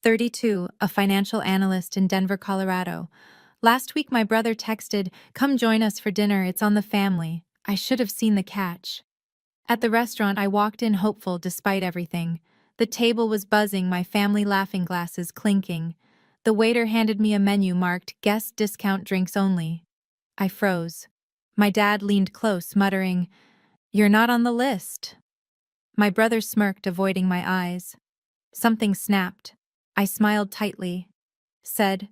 32, a financial analyst in Denver, Colorado. Last week my brother texted, "Come join us for dinner, it's on the family." I should have seen the catch. At the restaurant I walked in hopeful despite everything. The table was buzzing, my family laughing, glasses clinking. The waiter handed me a menu marked "Guest Discount Drinks Only." I froze. My dad leaned close, muttering, "You're not on the list." My brother smirked, avoiding my eyes. Something snapped. I smiled tightly, said,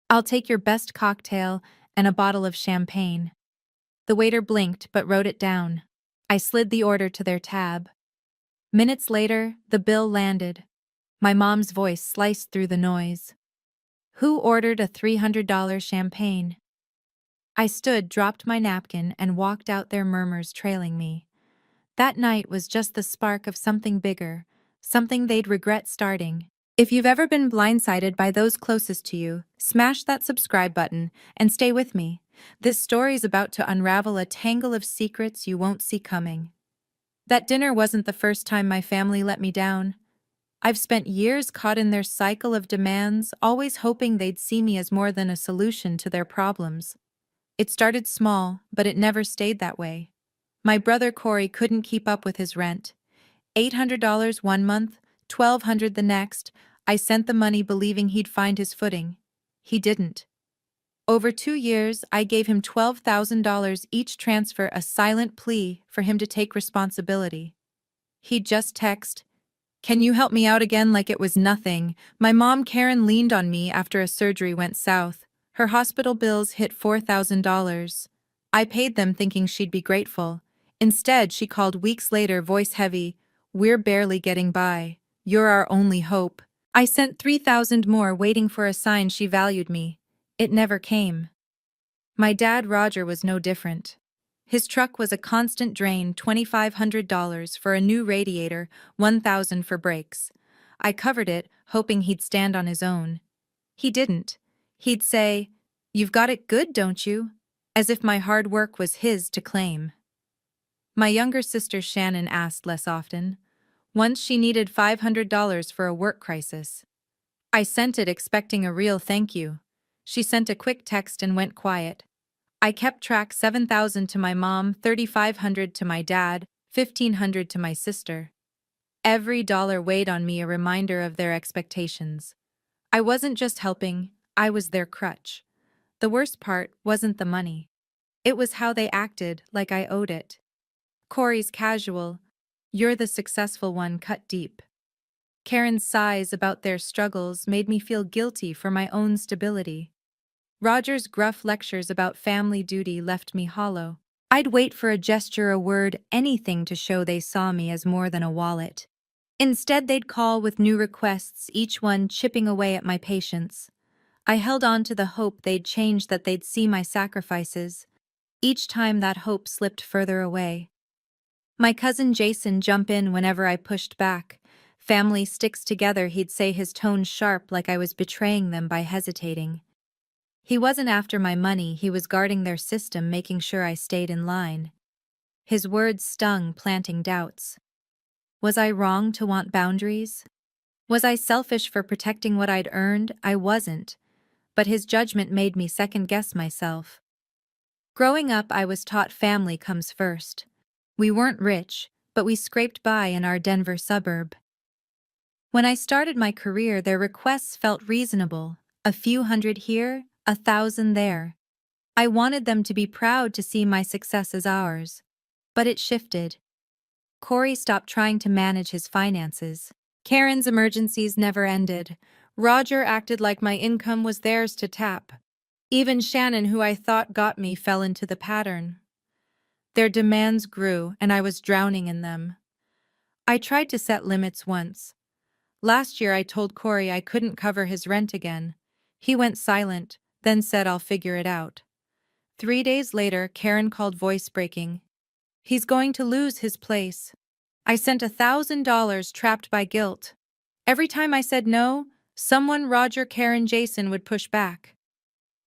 "I'll take your best cocktail and a bottle of champagne." The waiter blinked but wrote it down. I slid the order to their tab. Minutes later, the bill landed. My mom's voice sliced through the noise. "Who ordered a $300 champagne?" I stood, dropped my napkin, and walked out, their murmurs trailing me. That night was just the spark of something bigger, something they'd regret starting. If you've ever been blindsided by those closest to you, smash that subscribe button and stay with me. This story's about to unravel a tangle of secrets you won't see coming. That dinner wasn't the first time my family let me down. I've spent years caught in their cycle of demands, always hoping they'd see me as more than a solution to their problems. It started small, but it never stayed that way. My brother Corey couldn't keep up with his rent. $800 one month, $1,200 the next. I sent the money believing he'd find his footing. He didn't. Over 2 years, I gave him $12,000 each, transfer, a silent plea for him to take responsibility. He'd just text, "Can you help me out again?" like it was nothing. My mom Karen leaned on me after a surgery went south. Her hospital bills hit $4,000. I paid them thinking she'd be grateful. Instead, she called weeks later, voice heavy, "We're barely getting by. You're our only hope." I sent 3,000 more, waiting for a sign she valued me. It never came. My dad Roger was no different. His truck was a constant drain, $2,500 for a new radiator, $1,000 for brakes. I covered it, hoping he'd stand on his own. He didn't. He'd say, "You've got it good, don't you?" As if my hard work was his to claim. My younger sister Shannon asked less often. Once she needed $500 for a work crisis. I sent it expecting a real thank you. She sent a quick text and went quiet. I kept track: 7,000 to my mom, 3,500 to my dad, 1,500 to my sister. Every dollar weighed on me, a reminder of their expectations. I wasn't just helping, I was their crutch. The worst part wasn't the money. It was how they acted, like I owed it. Corey's casual, "You're the successful one," cut deep. Karen's sighs about their struggles made me feel guilty for my own stability. Roger's gruff lectures about family duty left me hollow. I'd wait for a gesture, a word, anything to show they saw me as more than a wallet. Instead, they'd call with new requests, each one chipping away at my patience. I held on to the hope they'd change, that they'd see my sacrifices. Each time that hope slipped further away. My cousin Jason jumped in whenever I pushed back. "Family sticks together," he'd say, his tone sharp, like I was betraying them by hesitating. He wasn't after my money, he was guarding their system, making sure I stayed in line. His words stung, planting doubts. Was I wrong to want boundaries? Was I selfish for protecting what I'd earned? I wasn't. But his judgment made me second-guess myself. Growing up, I was taught family comes first. We weren't rich, but we scraped by in our Denver suburb. When I started my career, their requests felt reasonable. A few hundred here, 1,000 there. I wanted them to be proud to see my success as ours. But it shifted. Corey stopped trying to manage his finances. Karen's emergencies never ended. Roger acted like my income was theirs to tap. Even Shannon, who I thought got me, fell into the pattern. Their demands grew, and I was drowning in them. I tried to set limits once. Last year I told Corey I couldn't cover his rent again. He went silent, then said, "I'll figure it out." 3 days later, Karen called, voice breaking. "He's going to lose his place." I sent $1,000, trapped by guilt. Every time I said no, someone, Roger, Karen, Jason, would push back.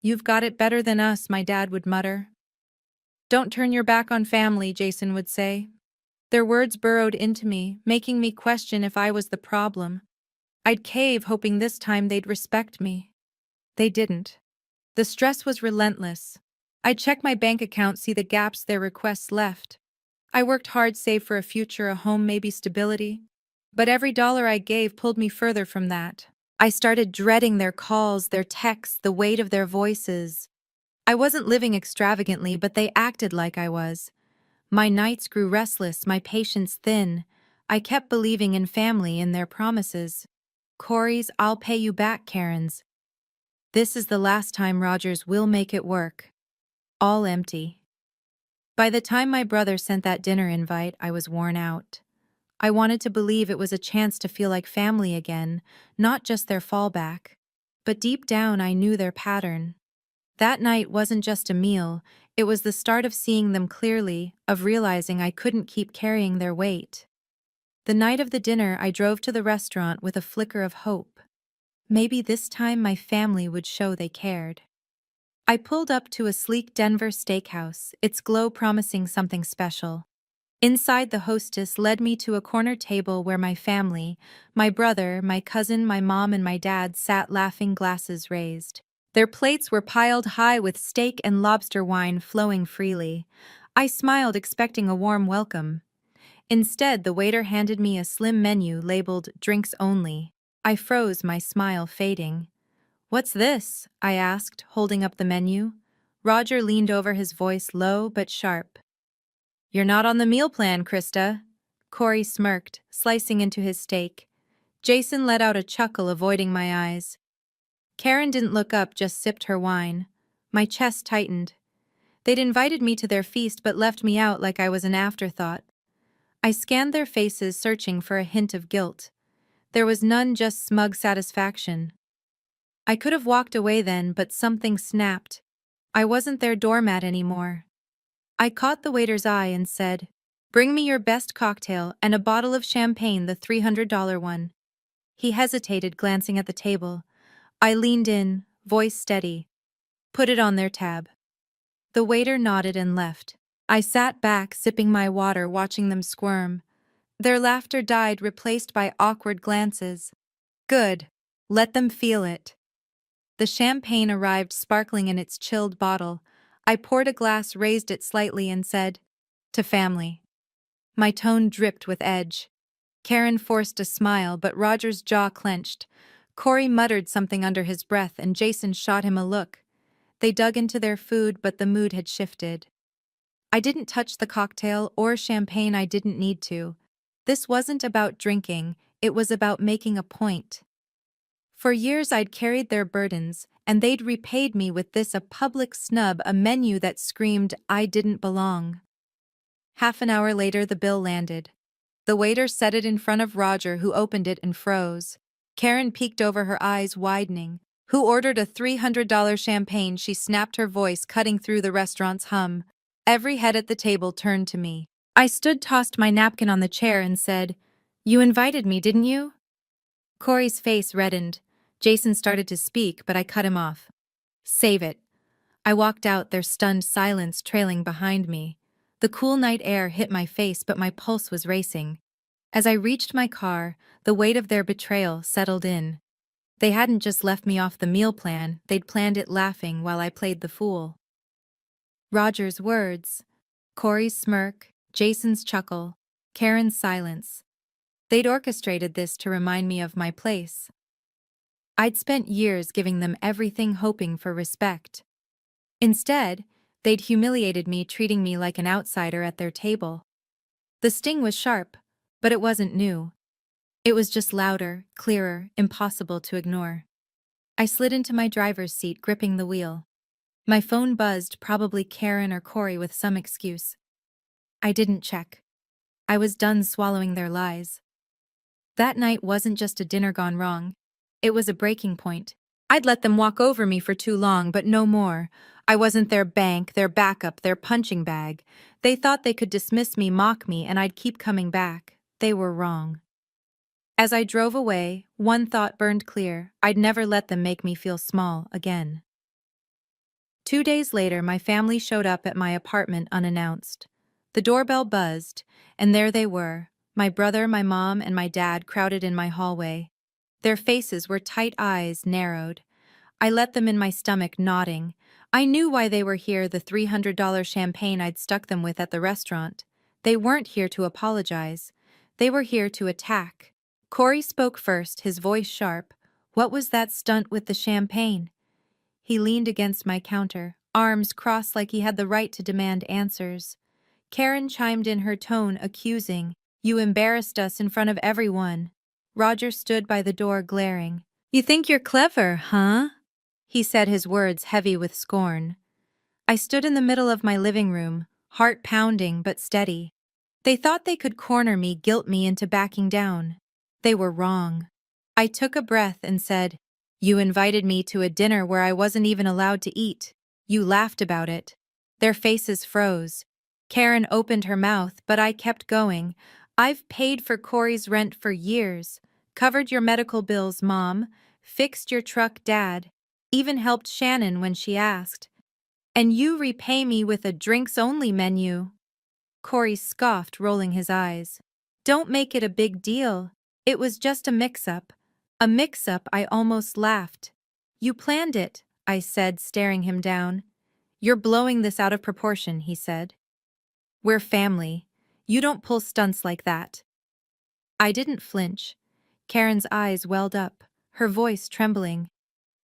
"You've got it better than us," my dad would mutter. "Don't turn your back on family," Jason would say. Their words burrowed into me, making me question if I was the problem. I'd cave, hoping this time they'd respect me. They didn't. The stress was relentless. I'd check my bank account, see the gaps their requests left. I worked hard, save for a future, a home, maybe stability. But every dollar I gave pulled me further from that. I started dreading their calls, their texts, the weight of their voices. I wasn't living extravagantly, but they acted like I was. My nights grew restless, my patience thin. I kept believing in family, in their promises. Corey's "I'll pay you back," Karen's "this is the last time," Rogers "will make it work." All empty. By the time my brother sent that dinner invite, I was worn out. I wanted to believe it was a chance to feel like family again, not just their fallback. But deep down, I knew their pattern. That night wasn't just a meal, it was the start of seeing them clearly, of realizing I couldn't keep carrying their weight. The night of the dinner, I drove to the restaurant with a flicker of hope. Maybe this time my family would show they cared. I pulled up to a sleek Denver steakhouse, its glow promising something special. Inside, the hostess led me to a corner table where my family, my brother, my cousin, my mom, and my dad sat laughing, glasses raised. Their plates were piled high with steak and lobster wine flowing freely. I smiled, expecting a warm welcome. Instead, the waiter handed me a slim menu labeled "Drinks Only." I froze, my smile fading. "What's this?" I asked, holding up the menu. Roger leaned over, his voice low but sharp. "You're not on the meal plan, Krista." Corey smirked, slicing into his steak. Jason let out a chuckle, avoiding my eyes. Karen didn't look up, just sipped her wine. My chest tightened. They'd invited me to their feast but left me out like I was an afterthought. I scanned their faces, searching for a hint of guilt. There was none, just smug satisfaction. I could have walked away then, but something snapped. I wasn't their doormat anymore. I caught the waiter's eye and said, "Bring me your best cocktail and a bottle of champagne, the $300 one." He hesitated, glancing at the table. I leaned in, voice steady. "Put it on their tab." The waiter nodded and left. I sat back, sipping my water, watching them squirm. Their laughter died, replaced by awkward glances. Good. Let them feel it. The champagne arrived, sparkling in its chilled bottle. I poured a glass, raised it slightly, and said, "To family." My tone dripped with edge. Karen forced a smile, but Roger's jaw clenched. Corey muttered something under his breath, and Jason shot him a look. They dug into their food, but the mood had shifted. I didn't touch the cocktail or champagne, I didn't need to. This wasn't about drinking, it was about making a point. For years I'd carried their burdens, and they'd repaid me with this, a public snub, a menu that screamed I didn't belong. Half an hour later, the bill landed. The waiter set it in front of Roger, who opened it and froze. Karen peeked over, her eyes widening. "Who ordered a $300 champagne?" she snapped, her voice cutting through the restaurant's hum. Every head at the table turned to me. I stood, tossed my napkin on the chair, and said, "You invited me, didn't you?" Corey's face reddened. Jason started to speak, but I cut him off. "Save it." I walked out, their stunned silence trailing behind me. The cool night air hit my face, but my pulse was racing. As I reached my car, the weight of their betrayal settled in. They hadn't just left me off the meal plan, they'd planned it, laughing while I played the fool. Roger's words, Corey's smirk, Jason's chuckle, Karen's silence. They'd orchestrated this to remind me of my place. I'd spent years giving them everything, hoping for respect. Instead, they'd humiliated me, treating me like an outsider at their table. The sting was sharp, but it wasn't new. It was just louder, clearer, impossible to ignore. I slid into my driver's seat, gripping the wheel. My phone buzzed, probably Karen or Corey with some excuse. I didn't check. I was done swallowing their lies. That night wasn't just a dinner gone wrong. It was a breaking point. I'd let them walk over me for too long, but no more. I wasn't their bank, their backup, their punching bag. They thought they could dismiss me, mock me, and I'd keep coming back. They were wrong. As I drove away, one thought burned clear: I'd never let them make me feel small again. 2 days later, my family showed up at my apartment unannounced. The doorbell buzzed, and there they were, my brother, my mom, and my dad, crowded in my hallway. Their faces were tight eyes, narrowed. I let them in my stomach, nodding. I knew why they were here, the $300 champagne I'd stuck them with at the restaurant. They weren't here to apologize. They were here to attack. Corey spoke first, his voice sharp. What was that stunt with the champagne? He leaned against my counter, arms crossed like he had the right to demand answers. Karen chimed in, her tone accusing. You embarrassed us in front of everyone. Roger stood by the door, glaring. You think you're clever, huh? He said, his words heavy with scorn. I stood in the middle of my living room, heart pounding but steady. They thought they could corner me, guilt me into backing down. They were wrong. I took a breath and said, You invited me to a dinner where I wasn't even allowed to eat. You laughed about it. Their faces froze. Karen opened her mouth, but I kept going. I've paid for Corey's rent for years, covered your medical bills, Mom, fixed your truck, Dad, even helped Shannon when she asked. And you repay me with a drinks-only menu. Corey scoffed, rolling his eyes. Don't make it a big deal. It was just a mix-up. A mix-up, I almost laughed. You planned it, I said, staring him down. You're blowing this out of proportion, he said. We're family. You don't pull stunts like that. I didn't flinch. Karen's eyes welled up, her voice trembling.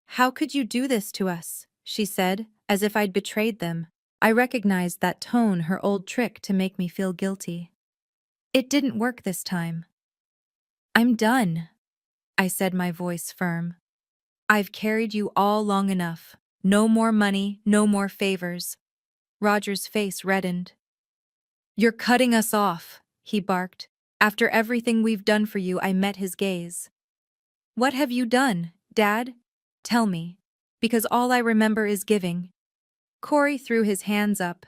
How could you do this to us? She said, as if I'd betrayed them. I recognized that tone, her old trick to make me feel guilty. It didn't work this time. I'm done, I said, my voice firm. I've carried you all long enough. No more money, no more favors. Roger's face reddened. You're cutting us off, he barked. After everything we've done for you, I met his gaze. What have you done, Dad? Tell me, because all I remember is giving. Corey threw his hands up.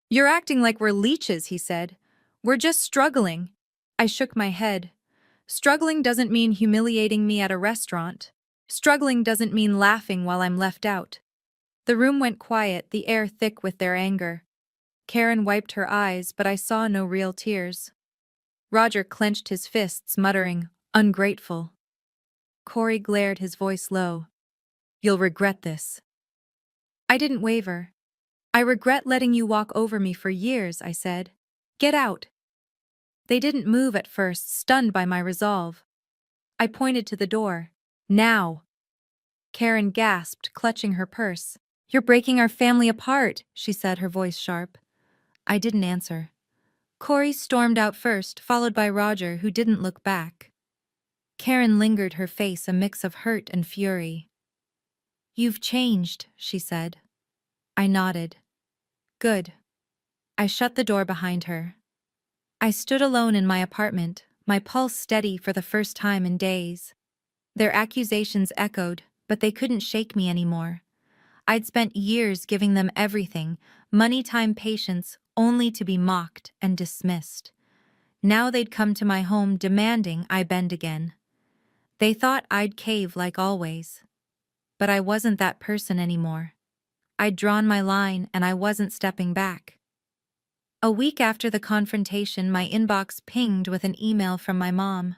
You're acting like we're leeches, he said. We're just struggling. I shook my head. Struggling doesn't mean humiliating me at a restaurant. Struggling doesn't mean laughing while I'm left out. The room went quiet, the air thick with their anger. Karen wiped her eyes, but I saw no real tears. Roger clenched his fists, muttering, ungrateful. Corey glared, his voice low. You'll regret this. I didn't waver. I regret letting you walk over me for years, I said. Get out. They didn't move at first, stunned by my resolve. I pointed to the door. Now. Karen gasped, clutching her purse. You're breaking our family apart, she said, her voice sharp. I didn't answer. Corey stormed out first, followed by Roger, who didn't look back. Karen lingered, her face a mix of hurt and fury. You've changed, she said. I nodded. Good. I shut the door behind her. I stood alone in my apartment, my pulse steady for the first time in days. Their accusations echoed, but they couldn't shake me anymore. I'd spent years giving them everything, money, time, patience, only to be mocked and dismissed. Now they'd come to my home demanding I bend again. They thought I'd cave like always. But I wasn't that person anymore. I'd drawn my line and I wasn't stepping back. A week after the confrontation, my inbox pinged with an email from my mom.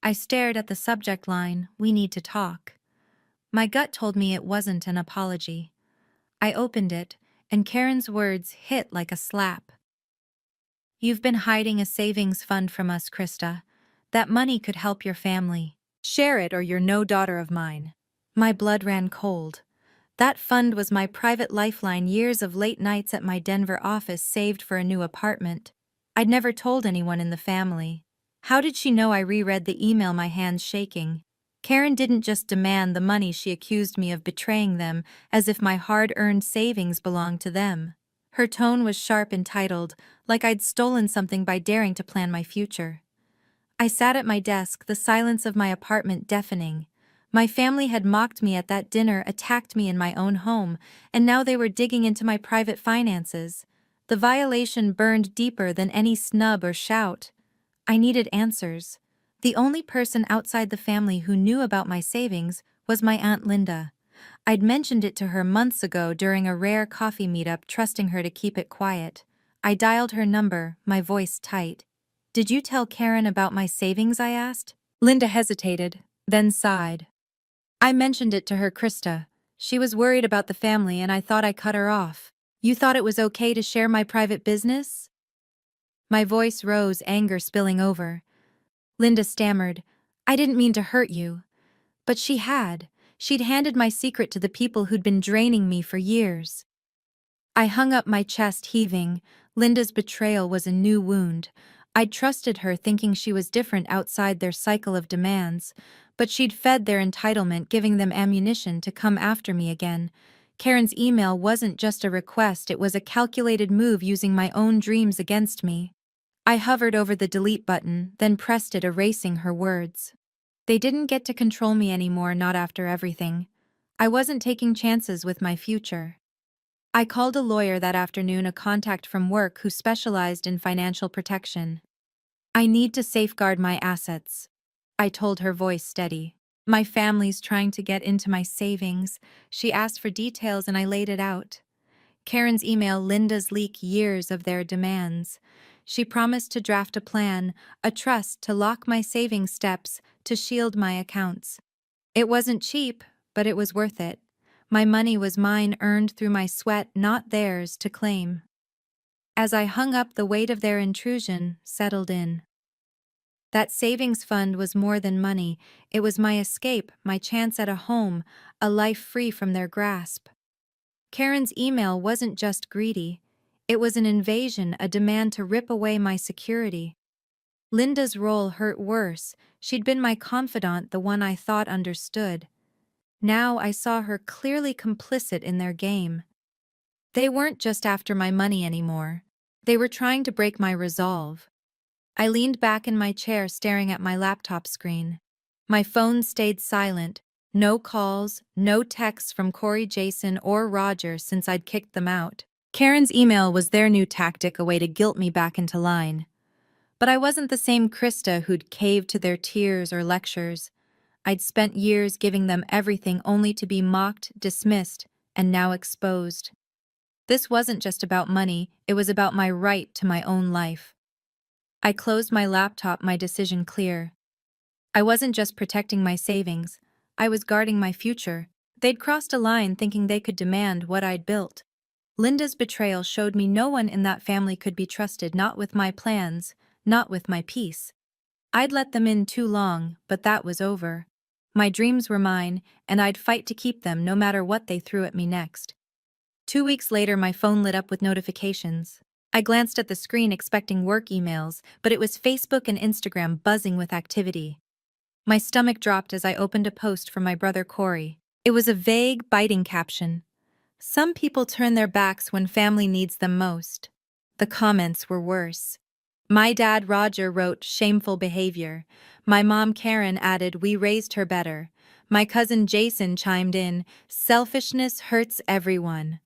I stared at the subject line, "We need to talk." My gut told me it wasn't an apology. I opened it, and Karen's words hit like a slap. You've been hiding a savings fund from us, Krista. That money could help your family. Share it or you're no daughter of mine. My blood ran cold. That fund was my private lifeline, years of late nights at my Denver office saved for a new apartment. I'd never told anyone in the family. How did she know I reread the email, my hands shaking? Karen didn't just demand the money, she accused me of betraying them, as if my hard-earned savings belonged to them. Her tone was sharp, entitled, like I'd stolen something by daring to plan my future. I sat at my desk, the silence of my apartment deafening. My family had mocked me at that dinner, attacked me in my own home, and now they were digging into my private finances. The violation burned deeper than any snub or shout. I needed answers. The only person outside the family who knew about my savings was my Aunt Linda. I'd mentioned it to her months ago during a rare coffee meetup, trusting her to keep it quiet. I dialed her number, my voice tight. Did you tell Karen about my savings, I asked? Linda hesitated, then sighed. I mentioned it to her, Krista. She was worried about the family and I thought I cut her off. You thought it was okay to share my private business? My voice rose, anger spilling over. Linda stammered, I didn't mean to hurt you. But she had. She'd handed my secret to the people who'd been draining me for years. I hung up, my chest heaving. Linda's betrayal was a new wound. I'd trusted her, thinking she was different outside their cycle of demands, but she'd fed their entitlement, giving them ammunition to come after me again. Karen's email wasn't just a request, it was a calculated move using my own dreams against me. I hovered over the delete button, then pressed it, erasing her words. They didn't get to control me anymore, not after everything. I wasn't taking chances with my future. I called a lawyer that afternoon, a contact from work who specialized in financial protection. I need to safeguard my assets, I told her, voice steady. My family's trying to get into my savings. She asked for details and I laid it out. Karen's email, Linda's leak, years of their demands. She promised to draft a plan, a trust to lock my saving steps, to shield my accounts. It wasn't cheap, but it was worth it. My money was mine, earned through my sweat, not theirs to claim. As I hung up, the weight of their intrusion settled in. That savings fund was more than money. It was my escape, my chance at a home, a life free from their grasp. Karen's email wasn't just greedy. It was an invasion, a demand to rip away my security. Linda's role hurt worse. She'd been my confidant, the one I thought understood. Now I saw her clearly complicit in their game. They weren't just after my money anymore. They were trying to break my resolve. I leaned back in my chair, staring at my laptop screen. My phone stayed silent. No calls, no texts from Corey, Jason, or Roger since I'd kicked them out. Karen's email was their new tactic, a way to guilt me back into line. But I wasn't the same Krista who'd caved to their tears or lectures. I'd spent years giving them everything only to be mocked, dismissed, and now exposed. This wasn't just about money, it was about my right to my own life. I closed my laptop, my decision clear. I wasn't just protecting my savings, I was guarding my future. They'd crossed a line, thinking they could demand what I'd built. Linda's betrayal showed me no one in that family could be trusted, not with my plans, not with my peace. I'd let them in too long, but that was over. My dreams were mine, and I'd fight to keep them no matter what they threw at me next. 2 weeks later, my phone lit up with notifications. I glanced at the screen, expecting work emails, but it was Facebook and Instagram buzzing with activity. My stomach dropped as I opened a post from my brother Corey. It was a vague, biting caption. Some people turn their backs when family needs them most. The comments were worse. My dad Roger wrote, shameful behavior. My mom Karen added, we raised her better. My cousin Jason chimed in, selfishness hurts everyone.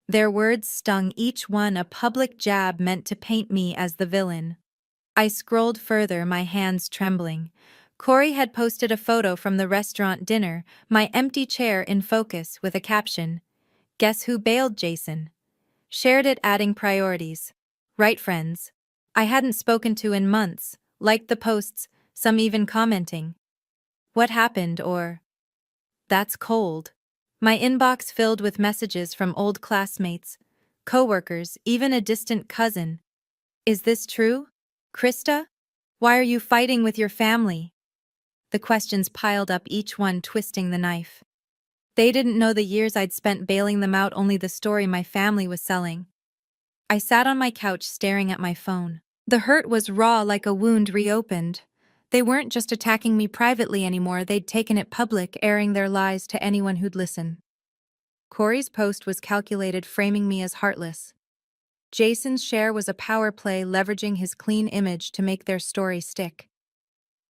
Their words stung, each one a public jab meant to paint me as the villain. I scrolled further, my hands trembling. Corey had posted a photo from the restaurant dinner, my empty chair in focus, with a caption, guess who bailed Jason? Shared it, adding priorities. Right friends I hadn't spoken to in months, liked the posts, some even commenting. What happened? Or, that's cold. My inbox filled with messages from old classmates, coworkers, even a distant cousin. Is this true? Krista? Why are you fighting with your family? The questions piled up, each one twisting the knife. They didn't know the years I'd spent bailing them out, only the story my family was selling. I sat on my couch staring at my phone. The hurt was raw, like a wound reopened. They weren't just attacking me privately anymore, they'd taken it public, airing their lies to anyone who'd listen. Corey's post was calculated, framing me as heartless. Jason's share was a power play, leveraging his clean image to make their story stick.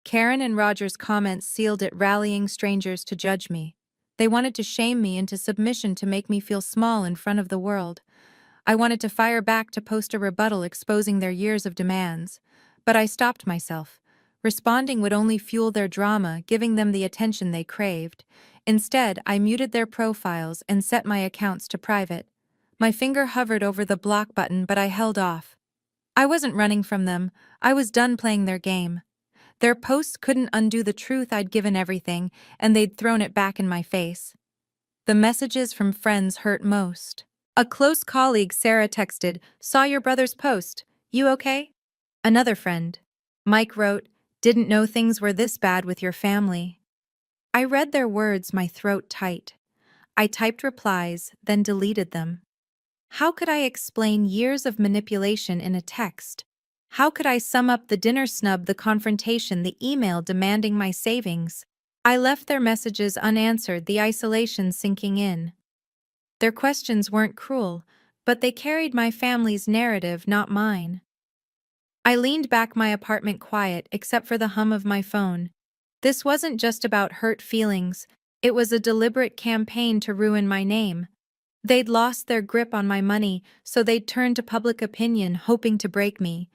Karen and Roger's comments sealed it, rallying strangers to judge me. They wanted to shame me into submission, to make me feel small in front of the world. I wanted to fire back, to post a rebuttal exposing their years of demands. But I stopped myself. Responding would only fuel their drama, giving them the attention they craved. Instead, I muted their profiles and set my accounts to private. My finger hovered over the block button, but I held off. I wasn't running from them. I was done playing their game. Their posts couldn't undo the truth I'd given everything, and they'd thrown it back in my face. The messages from friends hurt most. A close colleague, Sarah, texted, "Saw your brother's post. You okay?" Another friend, Mike, wrote, "Didn't know things were this bad with your family." I read their words, my throat tight. I typed replies, then deleted them. How could I explain years of manipulation in a text? How could I sum up the dinner snub, the confrontation, the email demanding my savings? I left their messages unanswered, the isolation sinking in. Their questions weren't cruel, but they carried my family's narrative, not mine. I leaned back, my apartment quiet except for the hum of my phone. This wasn't just about hurt feelings, it was a deliberate campaign to ruin my name. They'd lost their grip on my money, so they'd turned to public opinion, hoping to break me.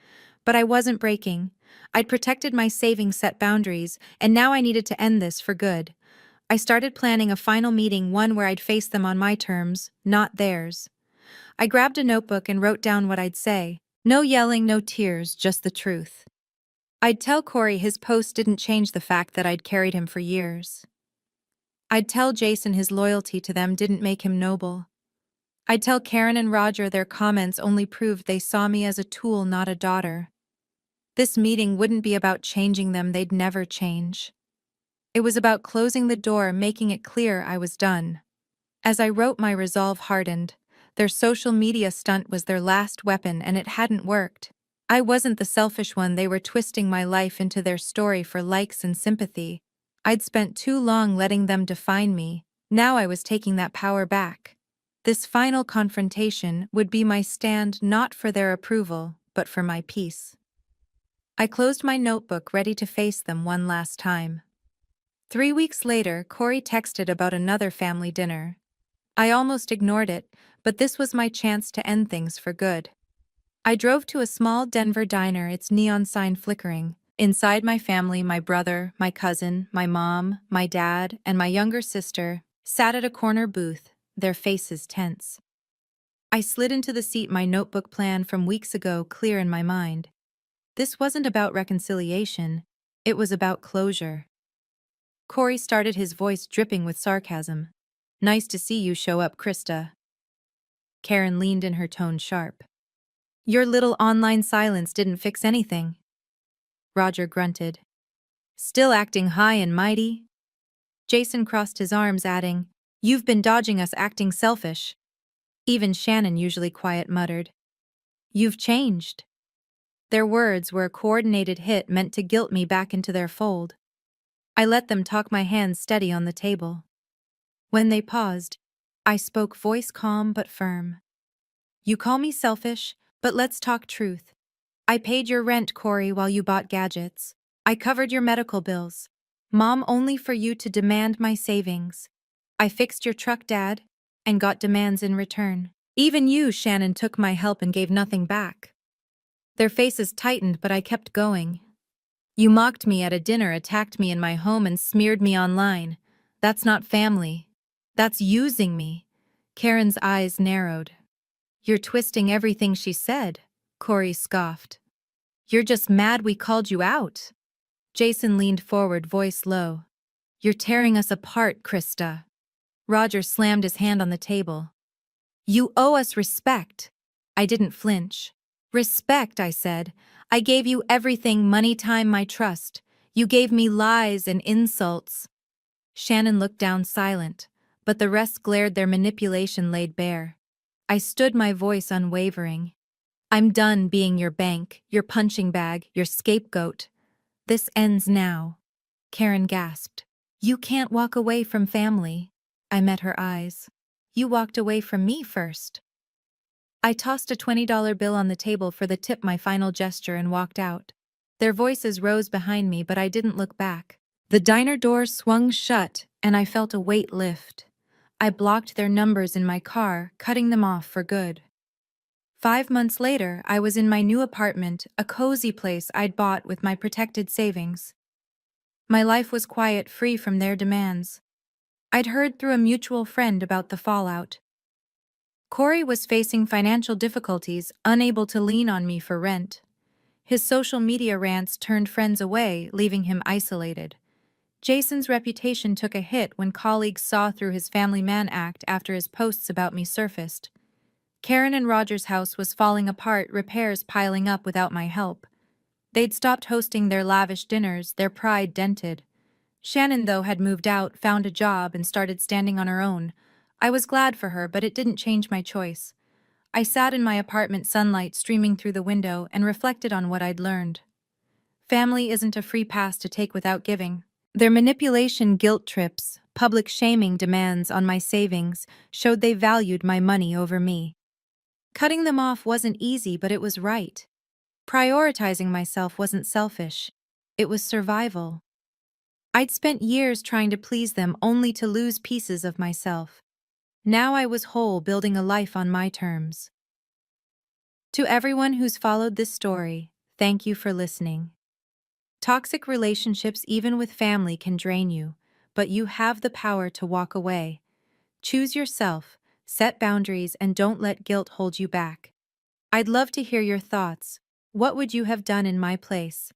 But I wasn't breaking. I'd protected my savings, set boundaries, and now I needed to end this for good. I started planning a final meeting, one where I'd face them on my terms, not theirs. I grabbed a notebook and wrote down what I'd say. No yelling, no tears, just the truth. I'd tell Corey his post didn't change the fact that I'd carried him for years. I'd tell Jason his loyalty to them didn't make him noble. I'd tell Karen and Roger their comments only proved they saw me as a tool, not a daughter. This meeting wouldn't be about changing them, they'd never change. It was about closing the door, making it clear I was done. As I wrote, my resolve hardened. Their social media stunt was their last weapon, and it hadn't worked. I wasn't the selfish one, they were twisting my life into their story for likes and sympathy. I'd spent too long letting them define me. Now I was taking that power back. This final confrontation would be my stand, not for their approval, but for my peace. I closed my notebook, ready to face them one last time. 3 weeks later, Corey texted about another family dinner. I almost ignored it, but this was my chance to end things for good. I drove to a small Denver diner, its neon sign flickering. Inside, my family, my brother, my cousin, my mom, my dad, and my younger sister, sat at a corner booth, their faces tense. I slid into the seat, my notebook plan from weeks ago clear in my mind. This wasn't about reconciliation, it was about closure. Corey started, his voice dripping with sarcasm. "Nice to see you show up, Krista." Karen leaned in, her tone sharp. "Your little online silence didn't fix anything." Roger grunted. "Still acting high and mighty?" Jason crossed his arms, adding, "You've been dodging us, acting selfish." Even Shannon, usually quiet, muttered, "You've changed." Their words were a coordinated hit meant to guilt me back into their fold. I let them talk, my hands steady on the table. When they paused, I spoke, voice calm but firm. "You call me selfish, but let's talk truth. I paid your rent, Corey, while you bought gadgets. I covered your medical bills. Mom, only for you to demand my savings. I fixed your truck, Dad, and got demands in return. Even you, Shannon, took my help and gave nothing back." Their faces tightened, but I kept going. "You mocked me at a dinner, attacked me in my home, and smeared me online. That's not family. That's using me." Karen's eyes narrowed. "You're twisting everything she said," Corey scoffed. "You're just mad we called you out." Jason leaned forward, voice low. "You're tearing us apart, Krista." Roger slammed his hand on the table. "You owe us respect." I didn't flinch. "Respect," I said. "I gave you everything, money, time, my trust. You gave me lies and insults." Shannon looked down, silent, but the rest glared, their manipulation laid bare. I stood, my voice unwavering. "I'm done being your bank, your punching bag, your scapegoat. This ends now." Karen gasped. "You can't walk away from family." I met her eyes. "You walked away from me first." I tossed a $20 bill on the table for the tip, my final gesture, and walked out. Their voices rose behind me, but I didn't look back. The diner door swung shut, and I felt a weight lift. I blocked their numbers in my car, cutting them off for good. 5 months later, I was in my new apartment, a cozy place I'd bought with my protected savings. My life was quiet, free from their demands. I'd heard through a mutual friend about the fallout. Corey was facing financial difficulties, unable to lean on me for rent. His social media rants turned friends away, leaving him isolated. Jason's reputation took a hit when colleagues saw through his family man act after his posts about me surfaced. Karen and Roger's house was falling apart, repairs piling up without my help. They'd stopped hosting their lavish dinners, their pride dented. Shannon, though, had moved out, found a job, and started standing on her own. I was glad for her, but it didn't change my choice. I sat in my apartment, sunlight streaming through the window, and reflected on what I'd learned. Family isn't a free pass to take without giving. Their manipulation, guilt trips, public shaming demands on my savings showed they valued my money over me. Cutting them off wasn't easy, but it was right. Prioritizing myself wasn't selfish. It was survival. I'd spent years trying to please them only to lose pieces of myself. Now I was whole, building a life on my terms. To everyone who's followed this story, thank you for listening. Toxic relationships, even with family, can drain you, but you have the power to walk away. Choose yourself, set boundaries, and don't let guilt hold you back. I'd love to hear your thoughts. What would you have done in my place?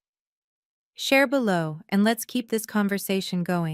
Share below, and let's keep this conversation going.